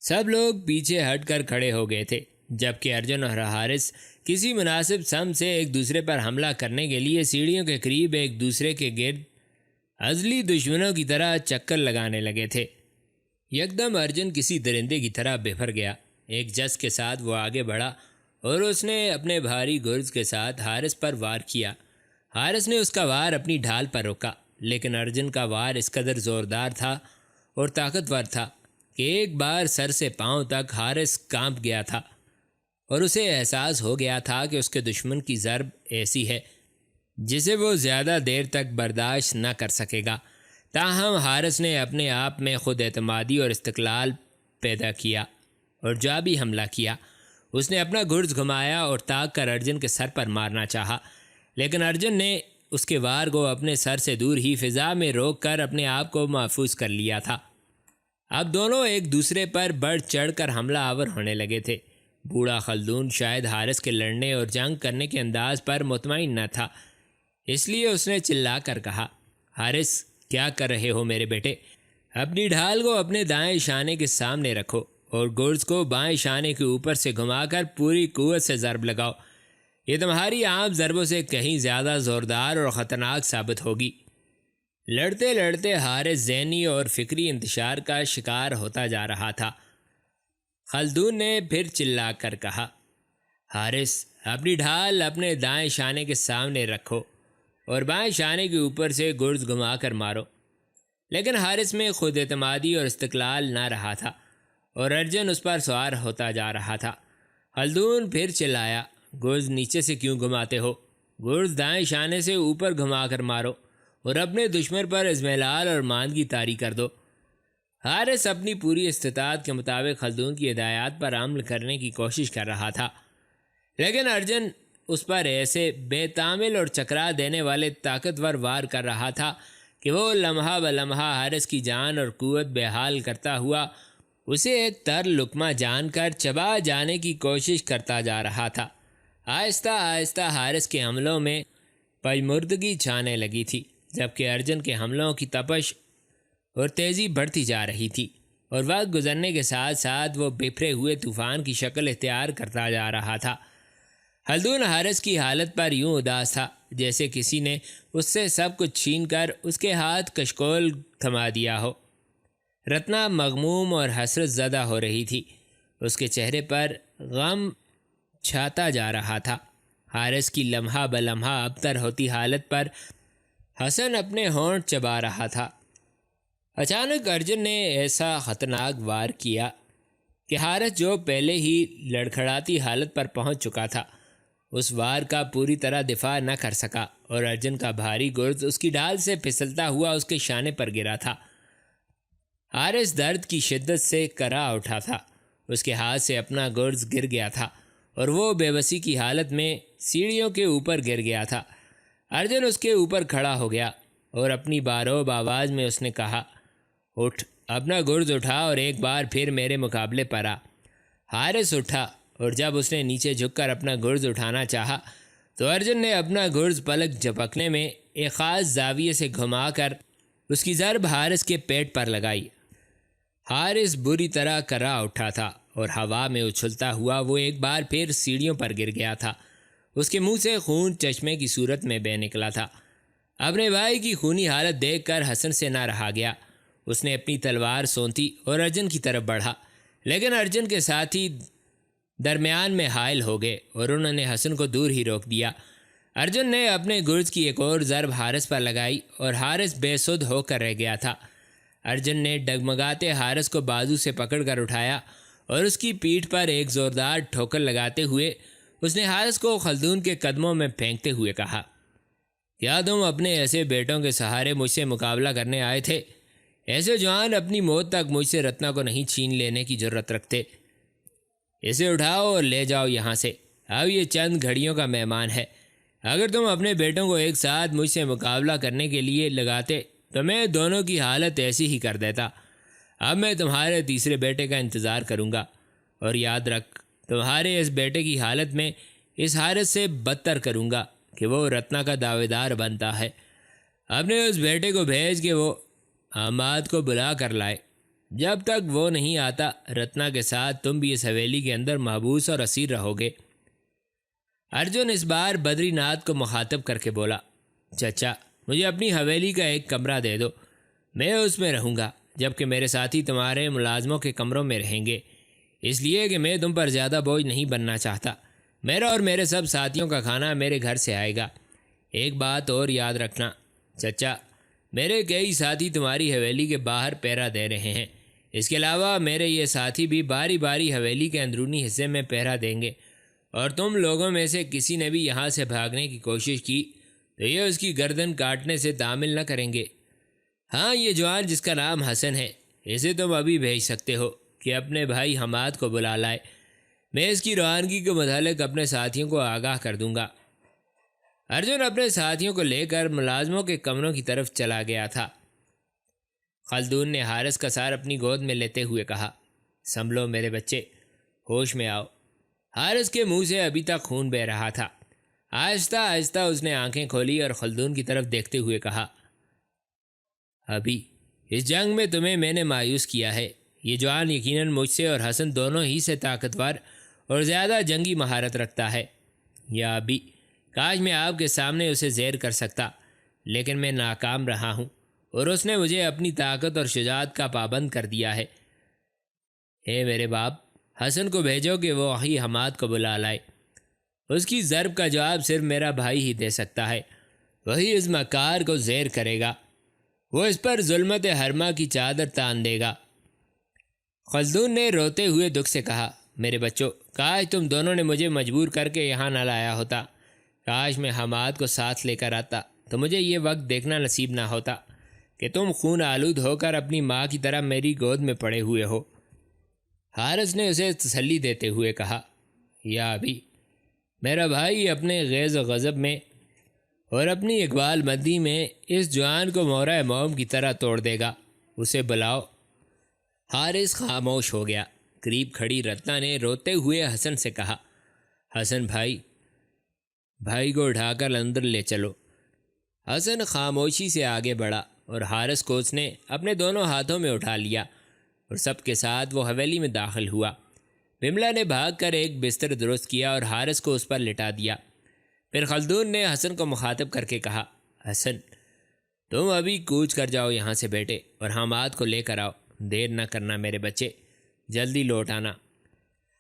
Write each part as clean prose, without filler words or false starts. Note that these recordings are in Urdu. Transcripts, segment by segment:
سب لوگ پیچھے ہٹ کر کھڑے ہو گئے تھے، جبکہ ارجن اور حارث کسی مناسب سم سے ایک دوسرے پر حملہ کرنے کے لیے سیڑھیوں کے قریب ایک دوسرے کے گرد ازلی دشمنوں کی طرح چکر لگانے لگے تھے۔ یکدم ارجن کسی درندے کی طرح بفر گیا۔ ایک جس کے ساتھ وہ آگے بڑھا اور اس نے اپنے بھاری گرز کے ساتھ حارث پر وار کیا۔ حارث نے اس کا وار اپنی ڈھال پر روکا، لیکن ارجن کا وار اس قدر زوردار تھا اور طاقتور تھا کہ ایک بار سر سے پاؤں تک حارث کانپ گیا تھا اور اسے احساس ہو گیا تھا کہ اس کے دشمن کی ضرب ایسی ہے جسے وہ زیادہ دیر تک برداشت نہ کر سکے گا۔ تاہم حارث نے اپنے آپ میں خود اعتمادی اور استقلال پیدا کیا اور جا بھی حملہ کیا۔ اس نے اپنا گرز گھمایا اور تاک کر ارجن کے سر پر مارنا چاہا، لیکن ارجن نے اس کے وار کو اپنے سر سے دور ہی فضا میں روک کر اپنے آپ کو محفوظ کر لیا تھا۔ اب دونوں ایک دوسرے پر بڑھ چڑھ کر حملہ آور ہونے لگے تھے۔ بوڑھا خلدون شاید حارث کے لڑنے اور جنگ کرنے کے انداز پر مطمئن نہ تھا، اس لیے اس نے چلا کر کہا، حارث کیا کر رہے ہو میرے بیٹے؟ اپنی ڈھال کو اپنے دائیں شانے کے سامنے رکھو اور گرز کو بائیں شانے کے اوپر سے گھما کر پوری قوت سے ضرب لگاؤ۔ یہ تمہاری عام ضربوں سے کہیں زیادہ زوردار اور خطرناک ثابت ہوگی۔ لڑتے لڑتے حارث ذہنی اور فکری انتشار کا شکار ہوتا جا رہا تھا۔ خلدون نے پھر چلا کر کہا، حارث اپنی ڈھال اپنے دائیں شانے کے سامنے رکھو اور بائیں شانے کے اوپر سے گرز گھما کر مارو۔ لیکن حارث میں خود اعتمادی اور استقلال نہ رہا تھا اور ارجن اس پر سوار ہوتا جا رہا تھا۔ خلدون پھر چلایا، گرز نیچے سے کیوں گھماتے ہو؟ گرز دائیں شانے سے اوپر گھما کر مارو اور اپنے دشمن پر اضمحلال اور ماندگی طاری کر دو۔ حارث اپنی پوری استطاعت کے مطابق خلدون کی ہدایات پر عمل کرنے کی کوشش کر رہا تھا، لیکن ارجن اس پر ایسے بے تامل اور چکرا دینے والے طاقتور وار کر رہا تھا کہ وہ لمحہ بلمحہ حارث کی جان اور قوت بے حال کرتا ہوا اسے ایک تر لقمہ جان کر چبا جانے کی کوشش کرتا جا رہا تھا۔ آہستہ آہستہ حارث کے حملوں میں پژمردگی چھانے لگی تھی، جبکہ ارجن کے حملوں کی تپش اور تیزی بڑھتی جا رہی تھی، اور وقت گزرنے کے ساتھ ساتھ وہ بکھرے ہوئے طوفان کی شکل اختیار کرتا جا رہا تھا۔ خلدون حارث کی حالت پر یوں اداس تھا جیسے کسی نے اس سے سب کچھ چھین کر اس کے ہاتھ کشکول تھما دیا ہو۔ رتنا مغموم اور حسرت زدہ ہو رہی تھی، اس کے چہرے پر غم چھاتا جا رہا تھا۔ حارث کی لمحہ بلمحہ ابتر ہوتی حالت پر حسن اپنے ہونٹ چبا رہا تھا۔ اچانک ارجن نے ایسا خطرناک وار کیا کہ حارث جو پہلے ہی لڑکھڑاتی حالت پر پہنچ چکا تھا، اس وار کا پوری طرح دفاع نہ کر سکا اور ارجن کا بھاری گرز اس کی ڈھال سے پھسلتا ہوا اس کے شانے پر گرا تھا۔ حارث درد کی شدت سے کرا اٹھا تھا، اس کے ہاتھ سے اپنا گرز گر گیا تھا اور وہ بے بسی کی حالت میں سیڑھیوں کے اوپر گر گیا تھا۔ ارجن اس کے اوپر کھڑا ہو گیا اور اپنی باروب آواز میں اس نے کہا، اٹھ، اپنا گرز اٹھا اور ایک بار پھر میرے مقابلے پر آ۔ حارث اٹھا اور جب اس نے نیچے جھک کر اپنا گرز اٹھانا چاہا تو ارجن نے اپنا گرز پلک جھپکنے میں ایک خاص زاویے سے گھما کر اس کی ضرب حارث کے پیٹ پر لگائی۔ حارث بری طرح کرا اٹھا تھا اور ہوا میں اچھلتا ہوا وہ ایک بار پھر سیڑھیوں پر گر گیا تھا۔ اس کے منہ سے خون چشمے کی صورت میں بہہ نکلا تھا۔ اپنے بھائی کی خونی حالت دیکھ کر حسن سے نہ رہا گیا۔ اس نے اپنی تلوار سونتی اور ارجن کی طرف بڑھا، لیکن ارجن کے ساتھی درمیان میں حائل ہو گئے اور انہوں نے حسن کو دور ہی روک دیا۔ ارجن نے اپنے گرز کی ایک اور ضرب حارث پر لگائی اور حارث بے سدھ ہو کر رہ گیا تھا۔ ارجن نے ڈگمگاتے حارث کو بازو سے پکڑ کر اٹھایا اور اس کی پیٹھ پر ایک زوردار ٹھوکر لگاتے ہوئے اس نے حارث کو خلدون کے قدموں میں پھینکتے ہوئے کہا، کیا تم اپنے ایسے بیٹوں کے سہارے مجھ سے مقابلہ کرنے آئے تھے؟ ایسے جوان اپنی موت تک مجھ سے رتنا کو نہیں چھین لینے کی جرت رکھتے۔ اسے اٹھاؤ اور لے جاؤ یہاں سے، اب یہ چند گھڑیوں کا مہمان ہے۔ اگر تم اپنے بیٹوں کو ایک ساتھ مجھ سے مقابلہ کرنے کے لیے لگاتے تو میں دونوں کی حالت ایسی ہی کر دیتا۔ اب میں تمہارے تیسرے بیٹے کا انتظار کروں گا، اور یاد رکھ، تمہارے اس بیٹے کی حالت میں اس حارث سے بدتر کروں گا کہ وہ رتنا کا دعوے دار بنتا ہے۔ اپنے اس بیٹے کو بھیج کہ وہ حماد کو بلا کر لائے۔ جب تک وہ نہیں آتا رتنا کے ساتھ تم بھی اس حویلی کے اندر محبوس اور اسیر رہو گے۔ ارجن اس بار بدری ناتھ کو مخاطب کر کے بولا، چچا مجھے اپنی حویلی کا ایک کمرہ دے دو، میں اس میں رہوں گا، جبکہ میرے ساتھی تمہارے ملازموں کے کمروں میں رہیں گے، اس لیے کہ میں تم پر زیادہ بوجھ نہیں بننا چاہتا۔ میرا اور میرے سب ساتھیوں کا کھانا میرے گھر سے آئے گا۔ ایک بات اور یاد رکھنا چچا، میرے کئی ساتھی تمہاری حویلی کے باہر پہرا دے رہے ہیں، اس کے علاوہ میرے یہ ساتھی بھی باری باری حویلی کے اندرونی حصے میں پہرا دیں گے، اور تم لوگوں میں سے کسی نے بھی یہاں سے بھاگنے کی کوشش کی تو یہ اس کی گردن کاٹنے سے تعامل نہ کریں گے۔ ہاں، یہ جوان جس کا نام حسن ہے، اسے تم ابھی بھیج سکتے ہو کہ اپنے بھائی حماد کو بلا لائے، میں اس کی روانگی کے متعلق اپنے ساتھیوں کو آگاہ کر دوں گا۔ ارجن اپنے ساتھیوں کو لے کر ملازموں کے کمروں کی طرف چلا گیا تھا۔ خلدون نے حارث کا سار اپنی گود میں لیتے ہوئے کہا، سنبھلو میرے بچے، ہوش میں آؤ۔ حارث کے منہ سے ابھی تک خون بہہ رہا تھا۔ آہستہ آہستہ اس نے آنکھیں کھولی اور خلدون کی طرف دیکھتے ہوئے کہا، ابھی اس جنگ میں تمہیں میں نے مایوس کیا ہے۔ یہ جوان یقیناً مجھ سے اور حسن دونوں ہی سے طاقتور اور زیادہ جنگی مہارت رکھتا ہے۔ یا ابھی کاش میں آپ کے سامنے اسے زیر کر سکتا، لیکن میں ناکام رہا ہوں اور اس نے مجھے اپنی طاقت اور شجاعت کا پابند کر دیا ہے۔ اے میرے باپ، حسن کو بھیجو کہ وہ وہی حماد کو بلا لائے، اس کی ضرب کا جواب صرف میرا بھائی ہی دے سکتا ہے، وہی اس مکار کو زیر کرے گا، وہ اس پر ظلمت حرمہ کی چادر تان دے گا۔ خلدون نے روتے ہوئے دکھ سے کہا، میرے بچوں، کاش تم دونوں نے مجھے مجبور کر کے یہاں نہ لایا ہوتا، کاش میں حماد کو ساتھ لے کر آتا تو مجھے یہ وقت دیکھنا نصیب نہ ہوتا کہ تم خون آلود ہو کر اپنی ماں کی طرح میری گود میں پڑے ہوئے ہو۔ حارث نے اسے تسلی دیتے ہوئے کہا، یا ابھی میرا بھائی اپنے غیظ و غضب میں اور اپنی اقبال مندی میں اس جوان کو مورۂ موم کی طرح توڑ دے گا، اسے بلاؤ۔ حارث خاموش ہو گیا۔ قریب کھڑی رتنا نے روتے ہوئے حسن سے کہا، حسن بھائی کو اٹھا کر اندر لے چلو۔ حسن خاموشی سے آگے بڑھا اور حارث کو اس نے اپنے دونوں ہاتھوں میں اٹھا لیا اور سب کے ساتھ وہ حویلی میں داخل ہوا۔ بملا نے بھاگ کر ایک بستر درست کیا اور حارث کو اس پر لٹا دیا۔ پھر خلدون نے حسن کو مخاطب کر کے کہا، حسن تم ابھی کوچ کر جاؤ یہاں سے بیٹے اور حماد کو لے کر آؤ، دیر نہ کرنا میرے بچے، جلدی لوٹ آنا۔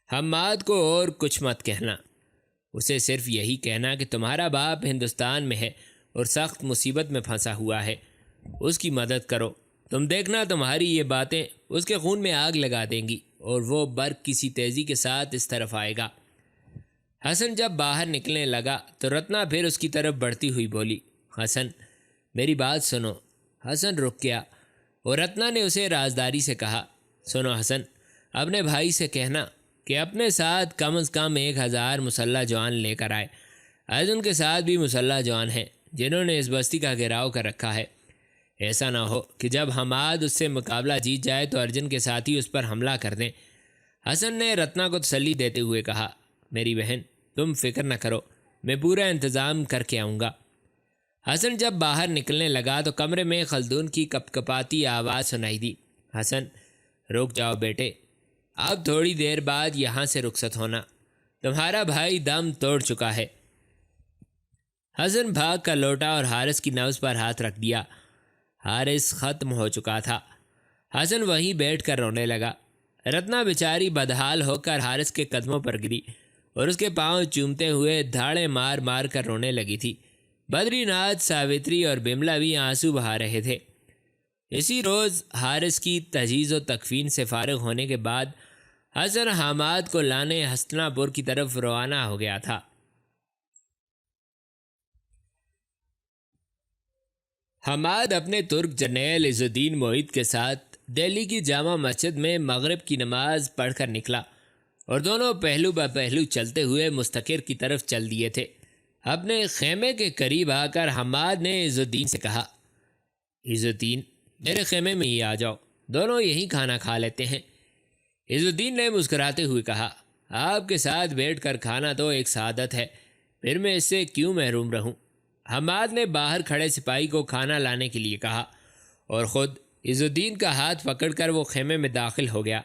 حماد کو اور کچھ مت کہنا، اسے صرف یہی کہنا کہ تمہارا باپ ہندوستان میں ہے اور سخت مصیبت میں پھنسا ہوا ہے، اس کی مدد کرو، تم دیکھنا تمہاری یہ باتیں اس کے خون میں آگ لگا دیں گی اور وہ برق کسی تیزی کے ساتھ اس طرف آئے گا۔ حسن جب باہر نکلنے لگا تو رتنا پھر اس کی طرف بڑھتی ہوئی بولی، حسن میری بات سنو۔ حسن رک گیا اور رتنا نے اسے رازداری سے کہا، سنو حسن، اپنے بھائی سے کہنا کہ اپنے ساتھ کم از کم 1000 مسلح جوان لے کر آئے۔ ارجن کے ساتھ بھی مسلح جوان ہیں جنہوں نے اس بستی کا گھیراؤ کر رکھا ہے۔ ایسا نہ ہو کہ جب حماد اس سے مقابلہ جیت جائے تو ارجن کے ساتھی اس پر حملہ کر دیں۔ حسن نے رتنا کو تسلی دیتے ہوئے کہا، میری بہن تم فکر نہ کرو، میں پورا انتظام کر کے آؤں گا۔ حسن جب باہر نکلنے لگا تو کمرے میں خلدون کی کپ کپاتی آواز سنائی دی، حسن رک جاؤ بیٹے، اب تھوڑی دیر بعد یہاں سے رخصت ہونا، تمہارا بھائی دم توڑ چکا ہے۔ حسن بھاگ کر لوٹا اور حارث کی نبض پر ہاتھ رکھ دیا۔ حارث ختم ہو چکا تھا۔ حسن وہیں بیٹھ کر رونے لگا۔ رتنا بیچاری بدحال ہو کر حارث کے قدموں پر گری اور اس کے پاؤں چومتے ہوئے دھاڑے مار مار کر رونے لگی تھی۔ بدری ناتھ، ساوتری اور بملا بھی آنسو بہا رہے تھے۔ اسی روز حارث کی تجہیز و تکفین سے فارغ ہونے کے بعد حسن حماد کو لانے ہستنا پور کی طرف روانہ ہو گیا تھا۔ حماد اپنے ترک جرنیل عز الدین موعد کے ساتھ دہلی کی جامع مسجد میں مغرب کی نماز پڑھ کر نکلا اور دونوں پہلو بہ پہلو چلتے ہوئے مستقر کی طرف چل دیے تھے۔ اپنے خیمے کے قریب آ کر حماد نے عز الدین سے کہا، عز الدین میرے خیمے میں ہی آ جاؤ، دونوں یہیں کھانا کھا لیتے ہیں۔ عز الدین نے مسکراتے ہوئے کہا، آپ کے ساتھ بیٹھ کر کھانا تو ایک سعادت ہے، پھر میں اس سے کیوں محروم رہوں۔ حماد نے باہر کھڑے سپاہی کو کھانا لانے کے لیے کہا اور خود عز الدین کا ہاتھ پکڑ کر وہ خیمے میں داخل ہو گیا۔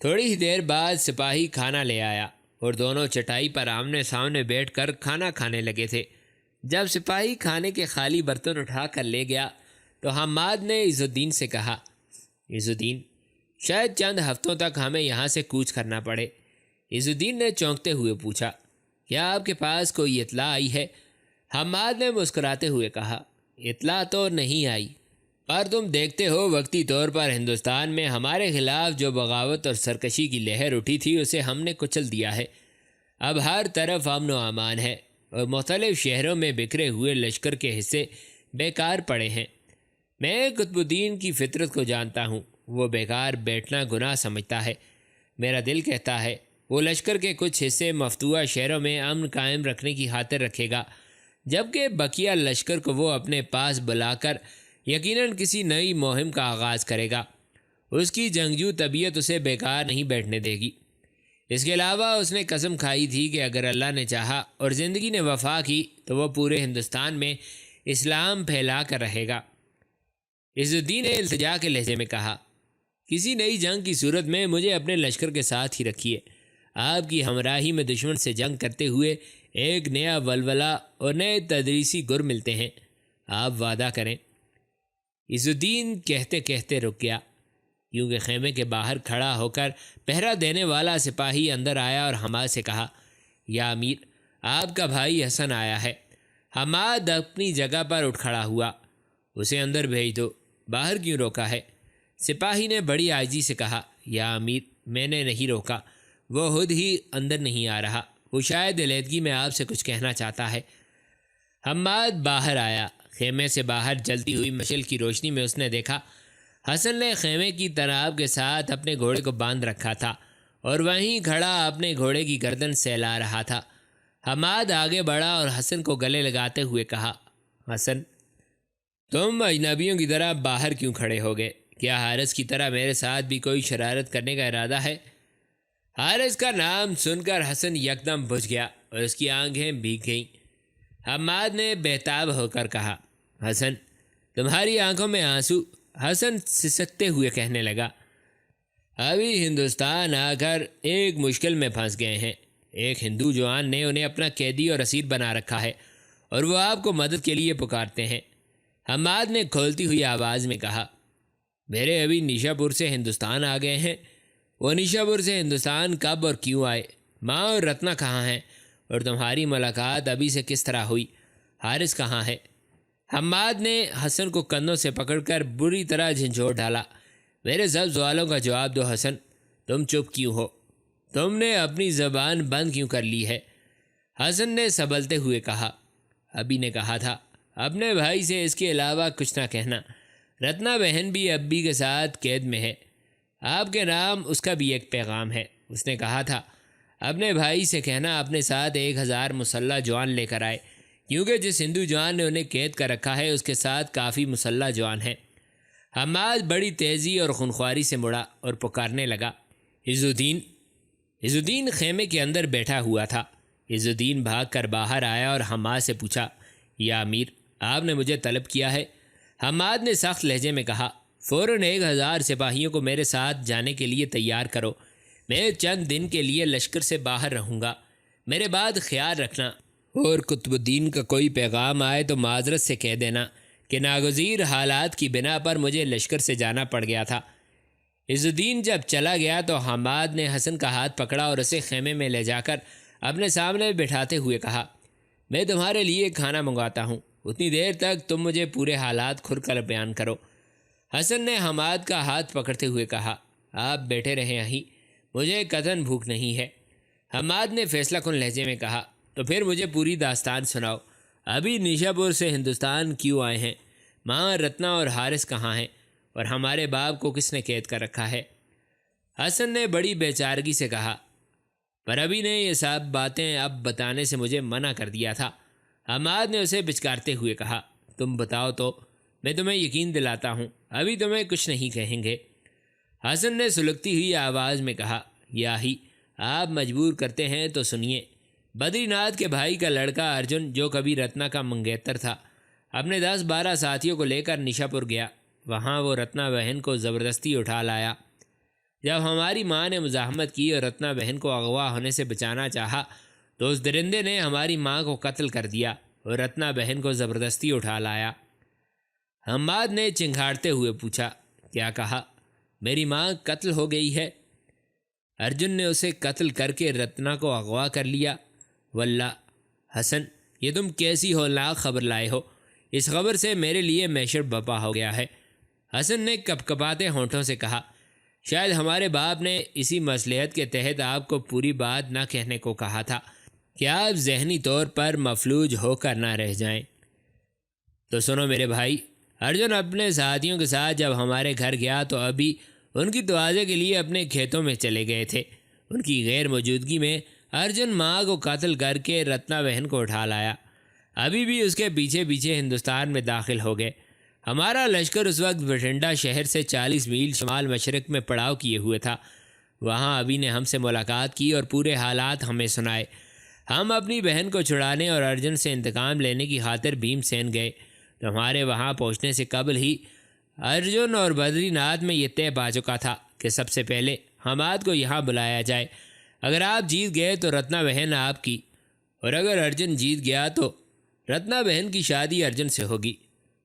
تھوڑی ہی دیر بعد سپاہی کھانا لے آیا اور دونوں چٹائی پر آمنے سامنے بیٹھ کر کھانا کھانے لگے تھے۔ جب سپاہی کھانے کے خالی برتن اٹھا کر لے گیا تو حماد نے عز الدین سے کہا، عز الدین، شاید چند ہفتوں تک ہمیں یہاں سے کوچ کرنا پڑے۔ عز الدین نے چونکتے ہوئے پوچھا، کیا آپ کے پاس کوئی اطلاع آئی ہے؟ حماد نے مسکراتے ہوئے کہا، اطلاع تو نہیں آئی، پر تم دیکھتے ہو وقتی طور پر ہندوستان میں ہمارے خلاف جو بغاوت اور سرکشی کی لہر اٹھی تھی اسے ہم نے کچل دیا ہے۔ اب ہر طرف امن و امان ہے اور مختلف شہروں میں بکھرے ہوئے لشکر کے حصے بیکار پڑے ہیں۔ میں قطب الدین کی فطرت کو جانتا ہوں، وہ بیکار بیٹھنا گناہ سمجھتا ہے۔ میرا دل کہتا ہے وہ لشکر کے کچھ حصے مفتوحہ شہروں میں امن قائم رکھنے کی خاطر رکھے گا، جبکہ بقیہ لشکر کو وہ اپنے پاس بلا کر یقیناً کسی نئی مہم کا آغاز کرے گا۔ اس کی جنگجو طبیعت اسے بیکار نہیں بیٹھنے دے گی۔ اس کے علاوہ اس نے قسم کھائی تھی کہ اگر اللہ نے چاہا اور زندگی نے وفا کی تو وہ پورے ہندوستان میں اسلام پھیلا کر رہے گا۔ عز الدین نے التجا کے لہجے میں کہا، کسی نئی جنگ کی صورت میں مجھے اپنے لشکر کے ساتھ ہی رکھیے۔ آپ کی ہمراہی میں دشمن سے جنگ کرتے ہوئے ایک نیا ولولہ اور نئے تدریسی گر ملتے ہیں۔ آپ وعدہ کریں۔ عز الدین کہتے کہتے رک گیا، کیونکہ خیمے کے باہر کھڑا ہو کر پہرا دینے والا سپاہی اندر آیا اور حماد سے کہا، یا امیر، آپ کا بھائی حسن آیا ہے۔ حماد اپنی جگہ پر اٹھ کھڑا ہوا، اسے اندر بھیج دو، باہر کیوں روکا ہے؟ سپاہی نے بڑی عاجزی سے کہا، یا امیر، میں نے نہیں روکا، وہ خود ہی اندر نہیں آ رہا، وہ شاید علیحدگی میں آپ سے کچھ کہنا چاہتا ہے۔ حماد باہر آیا۔ خیمے سے باہر جلتی ہوئی مشعل کی روشنی میں اس نے دیکھا حسن نے خیمے کی تناب کے ساتھ اپنے گھوڑے کو باندھ رکھا تھا اور وہیں کھڑا اپنے گھوڑے کی گردن سہلا رہا تھا۔ حماد آگے بڑھا اور حسن کو گلے لگاتے ہوئے کہا، حسن، تم اجنبیوں کی طرح باہر کیوں کھڑے ہو گئے؟ کیا حارث کی طرح میرے ساتھ بھی کوئی شرارت کرنے کا ارادہ ہے؟ حارث کا نام سن کر حسن یکدم بجھ گیا اور اس کی آنکھیں بھیگ گئیں۔ حماد نے بہتاب ہو کر کہا، حسن، تمہاری آنکھوں میں آنسو؟ حسن سسکتے ہوئے کہنے لگا، ابھی ہندوستان آ کر ایک مشکل میں پھنس گئے ہیں۔ ایک ہندو جوان نے انہیں اپنا قیدی اور اسیر بنا رکھا ہے اور وہ آپ کو مدد کے لیے پکارتے ہیں۔ حماد نے کھولتی ہوئی آواز میں کہا، میرے ابھی نیشا پور سے ہندوستان آ گئے ہیں۔ وہ نیشا پور سے ہندوستان کب اور کیوں آئے؟ ماں اور رتنا کہاں ہیں؟ اور تمہاری ملاقات ابھی سے کس طرح ہوئی؟ حارث کہاں ہے؟ حماد نے حسن کو کندھوں سے پکڑ کر بری طرح جھنجھوڑ ڈالا۔ میرے سب سوالوں کا جواب دو حسن، تم چپ کیوں ہو؟ تم نے اپنی زبان بند کیوں کر لی ہے؟ حسن نے سنبھلتے ہوئے کہا، ابی نے کہا تھا اپنے بھائی سے اس کے علاوہ کچھ نہ کہنا۔ رتنا بہن بھی ابی کے ساتھ قید میں ہے، آپ کے نام اس کا بھی ایک پیغام ہے۔ اس نے کہا تھا اپنے بھائی سے کہنا اپنے ساتھ 1000 مسلح جوان لے کر آئے، کیونکہ جس ہندو جوان نے انہیں قید کر رکھا ہے اس کے ساتھ کافی مسلح جوان ہیں۔ حماد بڑی تیزی اور خونخواری سے مڑا اور پکارنے لگا، عز الدین! عز الدین خیمے کے اندر بیٹھا ہوا تھا۔ عز الدین بھاگ کر باہر آیا اور حماد سے پوچھا، یا امیر، آپ نے مجھے طلب کیا ہے؟ حماد نے سخت لہجے میں کہا، فوراً 1000 سپاہیوں کو میرے ساتھ جانے کے لیے تیار کرو۔ میں چند دن کے لیے لشکر سے باہر رہوں گا، میرے بعد خیال رکھنا، اور قطب الدین کا کوئی پیغام آئے تو معذرت سے کہہ دینا کہ ناگزیر حالات کی بنا پر مجھے لشکر سے جانا پڑ گیا تھا۔ عز الدین جب چلا گیا تو حماد نے حسن کا ہاتھ پکڑا اور اسے خیمے میں لے جا کر اپنے سامنے بٹھاتے ہوئے کہا، میں تمہارے لیے کھانا منگواتا ہوں، اتنی دیر تک تم مجھے پورے حالات کھل کر بیان کرو۔ حسن نے حماد کا ہاتھ پکڑتے ہوئے کہا، آپ بیٹھے رہیں یہیں، مجھے قطعاً بھوک نہیں ہے۔ حماد نے فیصلہ کن لہجے میں کہا، تو پھر مجھے پوری داستان سناؤ۔ ابھی نیشا پور سے ہندوستان کیوں آئے ہیں؟ ماں، رتنا اور حارث کہاں ہیں؟ اور ہمارے باپ کو کس نے قید کر رکھا ہے؟ حسن نے بڑی بے چارگی سے کہا، پر ابھی نے یہ سب باتیں اب بتانے سے مجھے منع کر دیا تھا۔ حماد نے اسے بچکارتے ہوئے کہا، تم بتاؤ تو میں تمہیں یقین دلاتا ہوں، ابھی تمہیں کچھ نہیں کہیں گے۔ حسن نے سلگتی ہوئی آواز میں کہا، یاہی آپ مجبور کرتے ہیں تو سنیے۔ بدری ناتھ کے بھائی کا لڑکا ارجن، جو کبھی رتنا کا منگیتر تھا، اپنے 10-12 ساتھیوں کو لے کر نیشا پور گیا۔ وہاں وہ رتنا بہن کو زبردستی اٹھا لایا۔ جب ہماری ماں نے مزاحمت کی اور رتنا بہن کو اغوا ہونے سے بچانا چاہا تو اس درندے نے ہماری ماں کو قتل کر دیا اور رتنا بہن کو زبردستی اٹھا لایا۔ حماد نے چنگھاڑتے ہوئے پوچھا، کیا کہا؟ میری ماں قتل ہو گئی ہے؟ ارجن نے اسے قتل کر کے رتنا کو اغوا کر لیا؟ واللہ حسن، یہ تم کیسی ہولناک خبر لائے ہو؟ اس خبر سے میرے لیے معیشت بپا ہو گیا ہے۔ حسن نے کپکپاتے ہونٹوں سے کہا، شاید ہمارے باپ نے اسی مصلحت کے تحت آپ کو پوری بات نہ کہنے کو کہا تھا کہ آپ ذہنی طور پر مفلوج ہو کر نہ رہ جائیں۔ تو سنو میرے بھائی، ارجن اپنے ساتھیوں کے ساتھ جب ہمارے گھر گیا تو ابھی ان کی توازے کے لیے اپنے کھیتوں میں چلے گئے تھے۔ ان کی غیر موجودگی میں ارجن ماں کو قتل کر کے رتنا بہن کو اٹھا لایا۔ ابھی بھی اس کے پیچھے پیچھے ہندوستان میں داخل ہو گئے۔ ہمارا لشکر اس وقت بٹھنڈا شہر سے 40 میل شمال مشرق میں پڑاؤ کیے ہوئے تھا۔ وہاں ابھی نے ہم سے ملاقات کی اور پورے حالات ہمیں سنائے۔ ہم اپنی بہن کو چھڑانے اور ارجن سے انتقام لینے کی خاطر بھیم سین گئے۔ تو ہمارے وہاں پہنچنے سے قبل ہی ارجن اور بدری ناتھ میں یہ طے پا چکا تھا کہ سب سے پہلے حماد کو یہاں بلایا جائے۔ اگر آپ جیت گئے تو رتنا بہن آپ کی، اور اگر ارجن جیت گیا تو رتنا بہن کی شادی ارجن سے ہوگی۔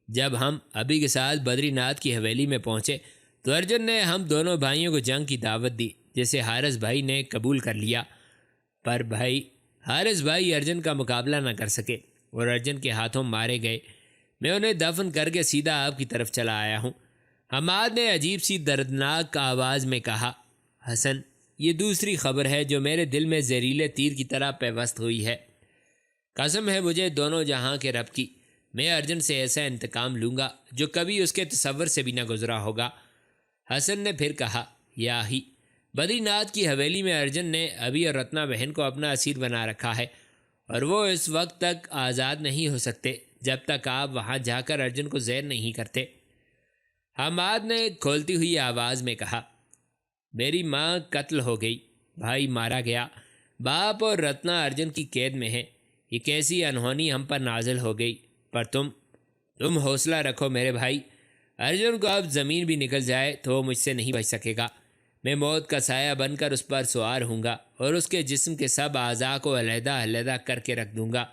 جب ہم ابھی کے ساتھ بدری ناتھ کی حویلی میں پہنچے تو ارجن نے ہم دونوں بھائیوں کو جنگ کی دعوت دی، جسے حارث بھائی نے قبول کر لیا۔ پر بھائی، حارث بھائی ارجن کا مقابلہ نہ کر سکے اور ارجن کے ہاتھوں مارے گئے۔ میں انہیں دفن کر کے سیدھا آپ کی طرف چلا آیا ہوں۔ حماد نے عجیب سی دردناک آواز میں کہا، حسن، یہ دوسری خبر ہے جو میرے دل میں زہریلے تیر کی طرح پیوست ہوئی ہے۔ قسم ہے مجھے دونوں جہاں کے رب کی، میں ارجن سے ایسا انتقام لوں گا جو کبھی اس کے تصور سے بھی نہ گزرا ہوگا۔ حسن نے پھر کہا، یا ہی، بدری ناتھ کی حویلی میں ارجن نے ابھی اور رتنا بہن کو اپنا اسیر بنا رکھا ہے، اور وہ اس وقت تک آزاد نہیں ہو سکتے جب تک آپ وہاں جا کر ارجن کو زیر نہیں کرتے۔ حماد نے کھولتی ہوئی آواز میں کہا، میری ماں قتل ہو گئی، بھائی مارا گیا، باپ اور رتنا ارجن کی قید میں ہیں۔ یہ کیسی انہونی ہم پر نازل ہو گئی، پر تم حوصلہ رکھو میرے بھائی۔ ارجن کو اب زمین بھی نکل جائے تو وہ مجھ سے نہیں بچ سکے گا۔ میں موت کا سایہ بن کر اس پر سوار ہوں گا اور اس کے جسم کے سب اعضاء کو علیحدہ علیحدہ کر کے رکھ دوں گا۔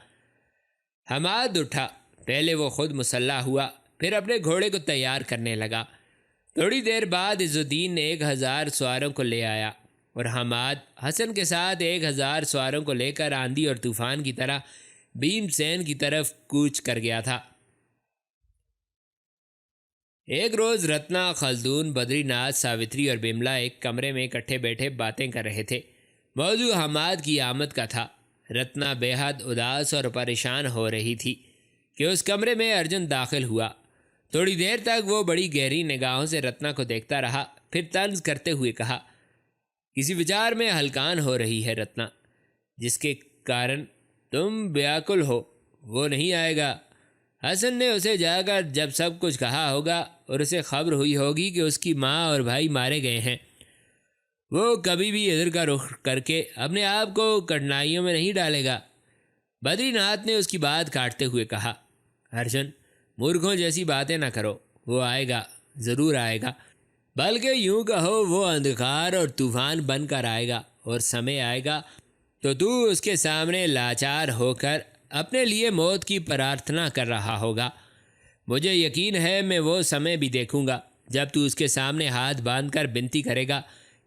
حماد اٹھا، پہلے وہ خود مسلح ہوا، پھر اپنے گھوڑے کو تیار کرنے لگا۔ تھوڑی دیر بعد عز الدین نے 1000 سواروں کو لے آیا اور حماد حسن کے ساتھ 1000 سواروں کو لے کر آندھی اور طوفان کی طرح بھیم سین کی طرف کوچ کر گیا تھا۔ ایک روز رتنا، خلدون، بدری ناتھ، ساوتری اور بملا ایک کمرے میں اکٹھے بیٹھے باتیں کر رہے تھے۔ موضوع حماد کی آمد کا تھا۔ رتنا بے حد اداس اور پریشان ہو رہی تھی کہ اس کمرے میں ارجن داخل ہوا۔ تھوڑی دیر تک وہ بڑی گہری نگاہوں سے رتنا کو دیکھتا رہا، پھر طنز کرتے ہوئے کہا، کسی وچار میں ہلکان ہو رہی ہے رتنا، جس کے کارن تم بیاکل ہو، وہ نہیں آئے گا۔ حسن نے اسے جا کر جب سب کچھ کہا ہوگا اور اسے خبر ہوئی ہوگی کہ اس کی ماں اور بھائی مارے گئے ہیں، وہ کبھی بھی ادھر کا رخ کر کے اپنے آپ کو کٹھنائیوں میں نہیں ڈالے گا۔ بدری ناتھ نے اس کی بات کاٹتے ہوئے کہا، ارجن، مورکھوں جیسی باتیں نہ کرو، وہ آئے گا، ضرور آئے گا، بلکہ یوں کہو وہ اندھکار اور طوفان بن کر آئے گا، اور سمے آئے گا تو اس کے سامنے لاچار ہو کر اپنے لیے موت کی پرارتھنا کر رہا ہوگا۔ مجھے یقین ہے میں وہ سمے بھی دیکھوں گا جب تو اس کے سامنے ہاتھ باندھ کر بنتی کرے گا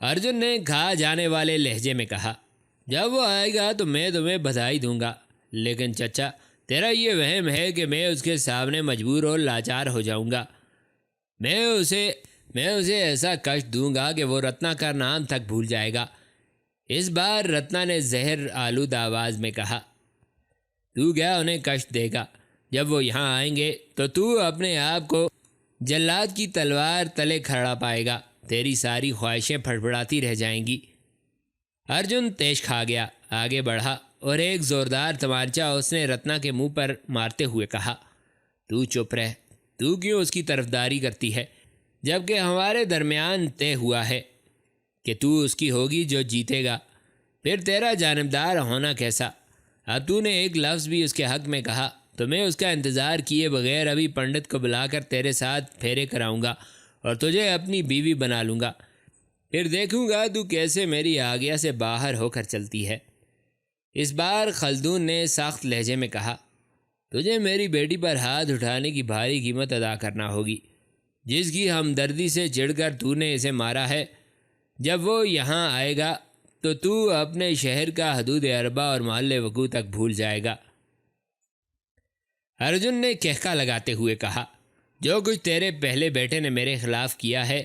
ارجن نے کھا جانے والے لہجے میں کہا، جب وہ آئے گا تو میں تمہیں بدھائی دوں گا، لیکن چچا، تیرا یہ وہم ہے کہ میں اس کے سامنے مجبور اور لاچار ہو جاؤں گا۔ میں اسے ایسا کشٹ دوں گا کہ وہ رتنا کا نام تک بھول جائے گا۔ اس بار رتنا نے زہر آلود آواز میں کہا، تو کیا انہیں کشٹ دے گا؟ جب وہ یہاں آئیں گے تو اپنے آپ کو جلاد کی تلوار تلے کھڑا پائے گا، تیری ساری خواہشیں پھڑپڑاتی رہ جائیں گی۔ ارجن تیش کھا گیا، آگے بڑھا اور ایک زوردار تمانچہ اس نے رتنا کے منہ پر مارتے ہوئے کہا، تو چپ رہ، تو کیوں اس کی طرفداری کرتی ہے جبکہ ہمارے درمیان طے ہوا ہے کہ تو اس کی ہوگی جو جیتے گا، پھر تیرا جانبدار ہونا کیسا؟ اب تو نے ایک لفظ بھی اس کے حق میں کہا تو میں اس کا انتظار کیے بغیر ابھی پنڈت کو بلا کر تیرے ساتھ پھیرے کراؤں گا اور تجھے اپنی بیوی بنا لوں گا، پھر دیکھوں گا تو کیسے میری آگیا سے باہر ہو کر چلتی ہے۔ اس بار خلدون نے سخت لہجے میں کہا، تجھے میری بیٹی پر ہاتھ اٹھانے کی بھاری قیمت ادا کرنا ہوگی، جس کی ہمدردی سے چڑھ کر تو نے اسے مارا ہے۔ جب وہ یہاں آئے گا تو اپنے شہر کا حدود اربا اور محل وقوع تک بھول جائے گا۔ ارجن نے کہکا لگاتے ہوئے کہا، جو کچھ تیرے پہلے بیٹے نے میرے خلاف کیا ہے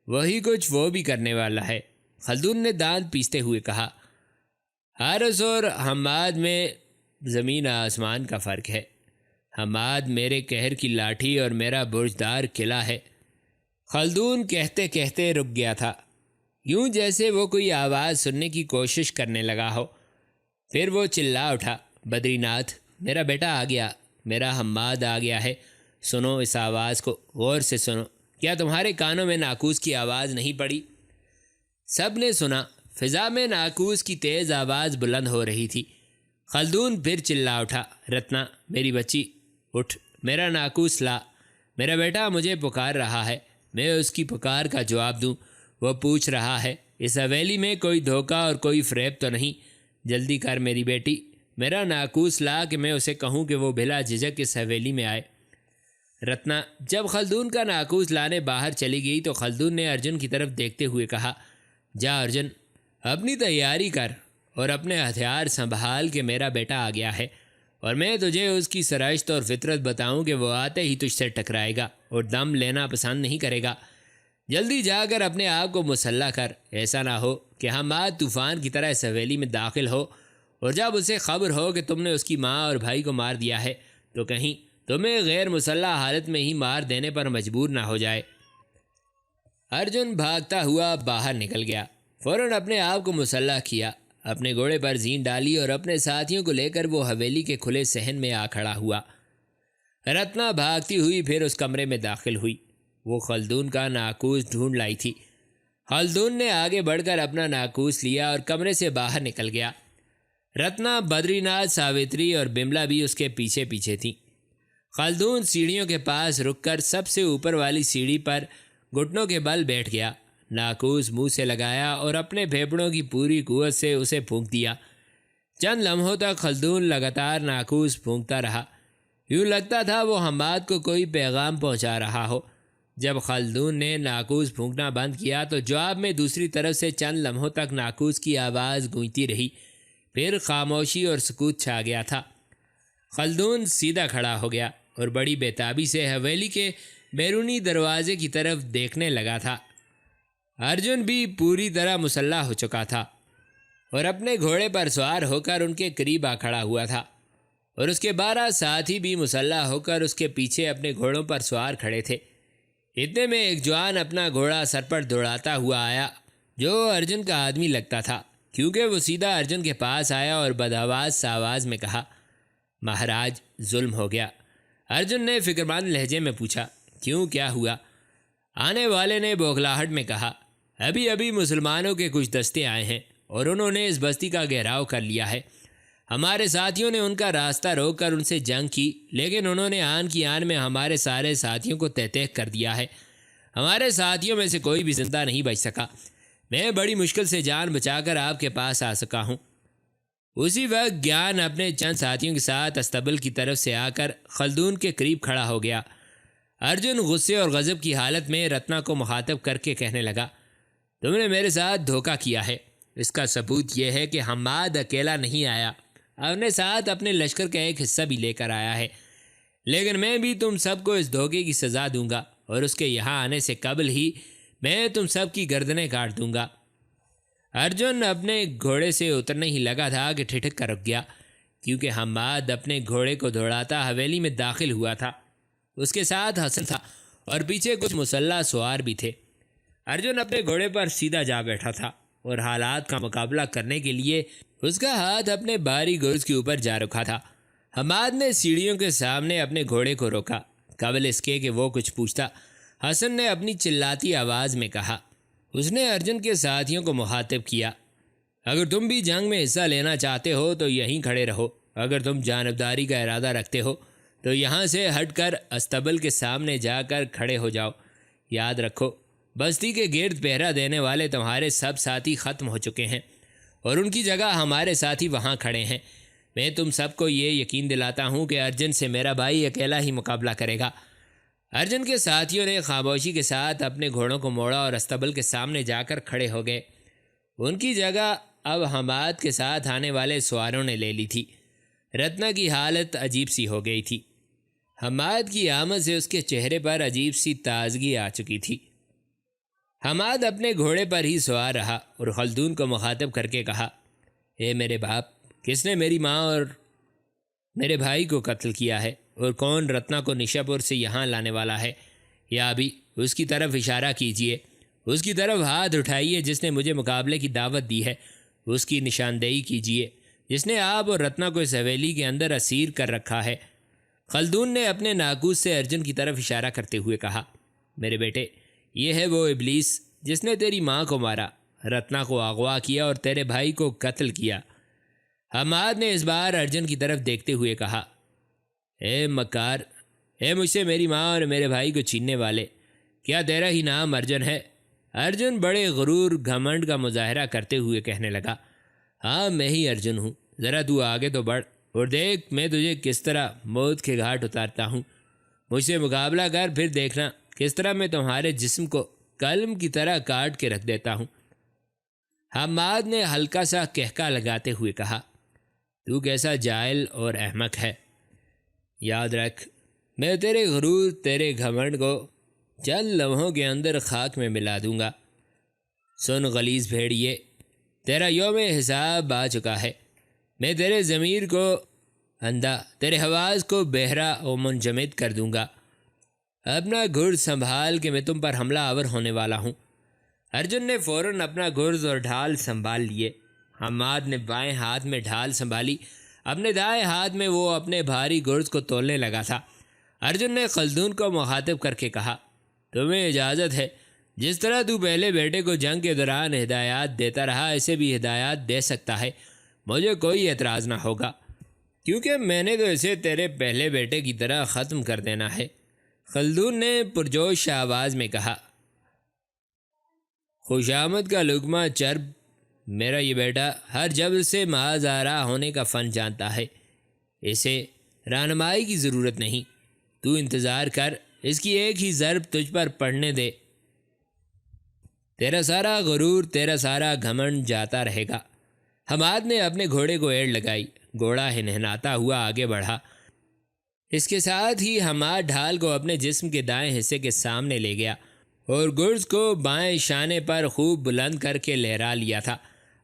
وہی کچھ وہ بھی کرنے والا ہے۔ خلدون نے دانت پیستے ہوئے کہا، حارث اور حماد میں زمین آسمان کا فرق ہے۔ حماد میرے قہر کی لاٹھی اور میرا برجدار قلعہ ہے۔ خلدون کہتے کہتے رک گیا تھا، یوں جیسے وہ کوئی آواز سننے کی کوشش کرنے لگا ہو۔ پھر وہ چلا اٹھا، بدری ناتھ، میرا بیٹا آ گیا، میرا حماد آ گیا ہے، سنو اس آواز کو، غور سے سنو، کیا تمہارے کانوں میں ناقوس کی آواز نہیں پڑی؟ سب نے سنا، فضا میں ناقوس کی تیز آواز بلند ہو رہی تھی۔ خلدون پھر چلا اٹھا، رتنا میری بچی، اٹھ، میرا ناقوس لا، میرا بیٹا مجھے پکار رہا ہے، میں اس کی پکار کا جواب دوں۔ وہ پوچھ رہا ہے، اس حویلی میں کوئی دھوکہ اور کوئی فریب تو نہیں؟ جلدی کر میری بیٹی، میرا ناقوس لا کہ میں اسے کہوں کہ وہ بلا جھجک اس حویلی میں آئے۔ رتنا جب خلدون کا ناقوس لانے باہر چلی گئی تو خلدون نے ارجن کی طرف دیکھتے ہوئے کہا، جا ارجن، اپنی تیاری کر اور اپنے ہتھیار سنبھال کہ میرا بیٹا آ گیا ہے، اور میں تجھے اس کی سرشت اور فطرت بتاؤں کہ وہ آتے ہی تجھ سے ٹکرائے گا اور دم لینا پسند نہیں کرے گا۔ جلدی جا کر اپنے آپ کو مسلح کر، ایسا نہ ہو کہ حماد طوفان کی طرح اس حویلی میں داخل ہو اور جب اسے خبر ہو کہ تم نے اس کی ماں اور بھائی کو مار دیا ہے تو کہیں تمہیں غیر مسلح حالت میں ہی مار دینے پر مجبور نہ ہو جائے۔ ارجن بھاگتا ہوا باہر نکل گیا، فوراً اپنے آپ کو مسلح کیا، اپنے گھوڑے پر زین ڈالی اور اپنے ساتھیوں کو لے کر وہ حویلی کے کھلے صحن میں آ کھڑا ہوا۔ رتنا بھاگتی ہوئی پھر اس کمرے میں داخل ہوئی۔ وہ خلدون کا ناقوس ڈھونڈ لائی تھی۔ خلدون نے آگے بڑھ کر اپنا ناقوس لیا اور کمرے سے باہر نکل گیا۔ رتنا، بدری ناتھ، ساوتری اور بملا بھی اس کے پیچھے پیچھے تھیں۔ خلدون سیڑھیوں کے پاس رک کر سب سے اوپر والی سیڑھی پر گھٹنوں کے بل بیٹھ گیا، ناقوس منہ سے لگایا اور اپنے پھیپھڑوں کی پوری قوت سے اسے پھونک دیا۔ چند لمحوں تک خلدون لگاتار ناقوس پھونکتا رہا، یوں لگتا تھا وہ حماد کو کوئی پیغام پہنچا رہا ہو۔ جب خلدون نے ناقوس پھونکنا بند کیا تو جواب میں دوسری طرف سے چند لمحوں تک ناقوس کی آواز گونجتی رہی، پھر خاموشی اور سکوت چھا گیا تھا۔ خلدون سیدھا کھڑا ہو گیا اور بڑی بےتابی سے حویلی کے بیرونی دروازے کی طرف دیکھنے لگا تھا۔ ارجن بھی پوری طرح مسلح ہو چکا تھا اور اپنے گھوڑے پر سوار ہو کر ان کے قریب آ کھڑا ہوا تھا، اور اس کے 12 ساتھی بھی مسلح ہو کر اس کے پیچھے اپنے گھوڑوں پر سوار کھڑے تھے۔ اتنے میں ایک جوان اپنا گھوڑا سر پر دوڑاتا ہوا آیا، جو ارجن کا آدمی لگتا تھا، کیونکہ وہ سیدھا ارجن کے پاس آیا اور بدآواز سا آواز میں کہا، مہاراج، ظلم ہو گیا۔ ارجن نے فکرمند لہجے میں پوچھا، کیوں، کیا ہوا؟ آنے والے نے بوکھلاہٹ میں کہا، ابھی ابھی مسلمانوں کے کچھ دستے آئے ہیں اور انہوں نے اس بستی کا گھیراؤ کر لیا ہے۔ ہمارے ساتھیوں نے ان کا راستہ روک کر ان سے جنگ کی، لیکن انہوں نے آن کی آن میں ہمارے سارے ساتھیوں کو تہہ تہہ کر دیا ہے۔ ہمارے ساتھیوں میں سے کوئی بھی زندہ نہیں بچ سکا۔ میں بڑی مشکل سے جان بچا کر آپ کے پاس آ سکا ہوں۔ اسی وقت گیان اپنے چند ساتھیوں کے ساتھ استبل کی طرف سے آ کر خلدون کے قریب کھڑا ہو گیا۔ ارجن غصے اور غضب کی حالت میں رتنا کو مخاطب کر کے کہنے لگا، تم نے میرے ساتھ دھوکہ کیا ہے۔ اس کا ثبوت یہ ہے کہ حماد اکیلا نہیں آیا، اپنے ساتھ اپنے لشکر کا ایک حصہ بھی لے کر آیا ہے، لیکن میں بھی تم سب کو اس دھوکے کی سزا دوں گا اور اس کے یہاں آنے سے قبل ہی میں تم سب کی گردنیں کاٹ دوں گا۔ ارجن اپنے گھوڑے سے اترنے ہی لگا تھا کہ ٹھٹک کر رک گیا، کیونکہ حماد اپنے گھوڑے کو دوڑاتا حویلی میں داخل ہوا تھا۔ اس کے ساتھ حسن تھا اور پیچھے کچھ مسلح سوار بھی تھے۔ ارجن اپنے گھوڑے پر سیدھا جا بیٹھا تھا اور حالات کا مقابلہ کرنے کے لیے اس کا ہاتھ اپنے باری گرز کے اوپر جا رکھا تھا۔ حماد نے سیڑھیوں کے سامنے اپنے گھوڑے کو روکا، قبل اس کے کہ وہ کچھ پوچھتا۔ حسن نے اپنی چلاتی آواز میں کہا۔ اس نے ارجن کے ساتھیوں کو مخاطب کیا، اگر تم بھی جنگ میں حصہ لینا چاہتے ہو تو یہیں کھڑے رہو، اگر تم جانبداری کا ارادہ رکھتے ہو تو یہاں سے ہٹ کر استبل کے سامنے جا کر کھڑے ہو جاؤ۔ یاد رکھو، بستی کے گرد پہرا دینے والے تمہارے سب ساتھی ختم ہو چکے ہیں اور ان کی جگہ ہمارے ساتھی وہاں کھڑے ہیں۔ میں تم سب کو یہ یقین دلاتا ہوں کہ ارجن سے میرا بھائی اکیلا ہی مقابلہ کرے گا۔ ارجن کے ساتھیوں نے خاموشی کے ساتھ اپنے گھوڑوں کو موڑا اور استبل کے سامنے جا کر کھڑے ہو گئے۔ ان کی جگہ اب حماد کے ساتھ آنے والے سواروں نے لے لی تھی۔ رتنا کی حالت عجیب سی ہو گئی تھی۔ حماد کی آمد سے اس کے چہرے پر عجیب سی تازگی آ چکی تھی۔ حماد اپنے گھوڑے پر ہی سوار رہا اور خلدون کو مخاطب کر کے کہا، اے میرے باپ، کس نے میری ماں اور میرے بھائی کو قتل کیا ہے، اور کون رتنا کو نشا پور سے یہاں لانے والا ہے؟ یا ابھی اس کی طرف اشارہ کیجئے، اس کی طرف ہاتھ اٹھائیے جس نے مجھے مقابلے کی دعوت دی ہے، اس کی نشاندہی کیجئے جس نے آپ اور رتنا کو اس حویلی کے اندر اسیر کر رکھا ہے۔ خلدون نے اپنے ناقوس سے ارجن کی طرف اشارہ کرتے ہوئے کہا، میرے بیٹے، یہ ہے وہ ابلیس جس نے تیری ماں کو مارا، رتنا کو اغوا کیا اور تیرے بھائی کو قتل کیا۔ حماد نے اس بار ارجن کی طرف دیکھتے ہوئے کہا، اے مکار، اے مجھ سے میری ماں اور میرے بھائی کو چھیننے والے، کیا تیرا ہی نام ارجن ہے؟ ارجن بڑے غرور گھمنڈ کا مظاہرہ کرتے ہوئے کہنے لگا، ہاں میں ہی ارجن ہوں، ذرا تو آگے تو بڑھ اور دیکھ میں تجھے کس طرح موت کے گھاٹ اتارتا ہوں۔ مجھ سے مقابلہ کر، پھر دیکھنا کس طرح میں تمہارے جسم کو قلم کی طرح کاٹ کے رکھ دیتا ہوں۔ حماد نے ہلکا سا کہکا لگاتے ہوئے کہا، تو کیسا جاہل اور احمق ہے۔ یاد رکھ، میں تیرے غرور، تیرے گھمنڈ کو چند لمحوں کے اندر خاک میں ملا دوں گا۔ سن غلیظ بھیڑیے، تیرا یوم حساب آ چکا ہے۔ میں تیرے ضمیر کو اندھا، تیرے حواس کو بہرا و منجمد کر دوں گا۔ اپنا گھڑ سنبھال کے میں تم پر حملہ آور ہونے والا ہوں۔ ارجن نے فوراً اپنا گرز اور ڈھال سنبھال لیے۔ حماد نے بائیں ہاتھ میں ڈھال سنبھالی، اپنے دائیں ہاتھ میں وہ اپنے بھاری گرز کو تولنے لگا تھا۔ ارجن نے خلدون کو مخاطب کر کے کہا، تمہیں اجازت ہے، جس طرح تو پہلے بیٹے کو جنگ کے دوران ہدایات دیتا رہا، اسے بھی ہدایات دے سکتا ہے، مجھے کوئی اعتراض نہ ہوگا، کیونکہ میں نے تو اسے تیرے پہلے بیٹے کی طرح ختم کر دینا ہے۔ خلدون نے پرجوش آواز میں کہا، خوش آمد کا لقمہ چرب، میرا یہ بیٹا ہر جبر سے معاذ آرا ہونے کا فن جانتا ہے، اسے رہنمائی کی ضرورت نہیں، تو انتظار کر، اس کی ایک ہی ضرب تجھ پر پڑنے دے، تیرا سارا غرور، تیرا سارا گھمنڈ جاتا رہے گا۔ حماد نے اپنے گھوڑے کو ایڑ لگائی، گھوڑا ہنہناتا ہوا آگے بڑھا۔ اس کے ساتھ ہی حماد ڈھال کو اپنے جسم کے دائیں حصے کے سامنے لے گیا اور گرز کو بائیں شانے پر خوب بلند کر کے لہرا لیا تھا۔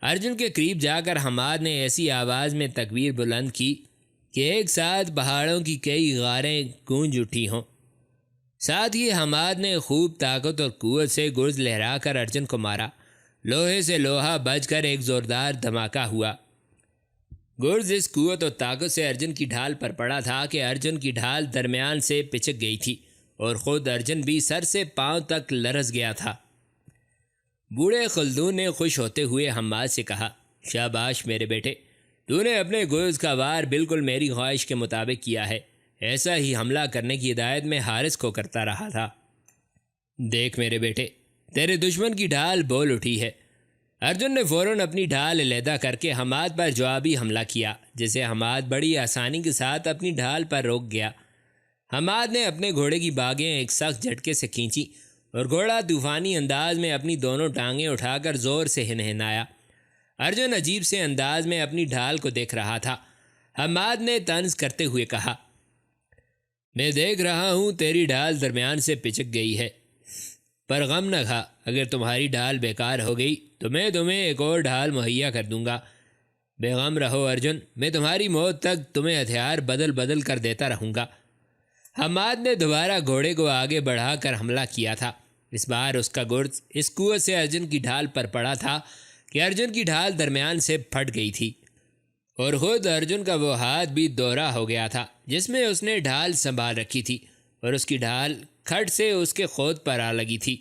ارجن کے قریب جا کر حماد نے ایسی آواز میں تکبیر بلند کی کہ ایک ساتھ پہاڑوں کی کئی غاریں گونج اٹھی ہوں۔ ساتھ ہی حماد نے خوب طاقت اور قوت سے گرز لہرا کر ارجن کو مارا۔ لوہے سے لوہا بج کر ایک زوردار دھماکہ ہوا۔ گرز اس قوت اور طاقت سے ارجن کی ڈھال پر پڑا تھا کہ ارجن کی ڈھال درمیان سے پچک گئی تھی اور خود ارجن بھی سر سے پاؤں تک لرز گیا تھا۔ بوڑھے خلدون نے خوش ہوتے ہوئے حماد سے کہا، شاباش میرے بیٹے، تو نے اپنے گرز کا وار بالکل میری خواہش کے مطابق کیا ہے، ایسا ہی حملہ کرنے کی ہدایت میں حارث کو کرتا رہا تھا۔ دیکھ میرے بیٹے، تیرے دشمن کی ڈھال بول اٹھی ہے۔ ارجن نے فوراً اپنی ڈھال علیحدہ کر کے حماد پر جوابی حملہ کیا، جسے حماد بڑی آسانی کے ساتھ اپنی ڈھال پر روک گیا۔ حماد نے اپنے گھوڑے کی باگیں ایک سخت جھٹکے سے کھینچی اور گھوڑا طوفانی انداز میں اپنی دونوں ٹانگیں اٹھا کر زور سے ہنہنایا۔ ارجن عجیب سے انداز میں اپنی ڈھال کو دیکھ رہا تھا۔ حماد نے طنز کرتے ہوئے کہا، میں دیکھ رہا ہوں تیری ڈھال درمیان سے پچک گئی ہے، پر غم نہ کھا، اگر تمہاری ڈھال بیکار ہو گئی تو میں تمہیں ایک اور ڈھال مہیا کر دوں گا۔ بے غم رہو ارجن، میں تمہاری موت تک تمہیں ہتھیار بدل بدل کر دیتا رہوں گا۔ حماد نے دوبارہ گھوڑے کو آگے بڑھا کر حملہ کیا تھا۔ اس بار اس کا گرز اس قوت سے ارجن کی ڈھال پر پڑا تھا کہ ارجن کی ڈھال درمیان سے پھٹ گئی تھی اور خود ارجن کا وہ ہاتھ بھی دوہرا ہو گیا تھا جس میں اس نے ڈھال سنبھال رکھی تھی، اور اس کی ڈھال کھٹ سے اس کے خود پر آ لگی تھی۔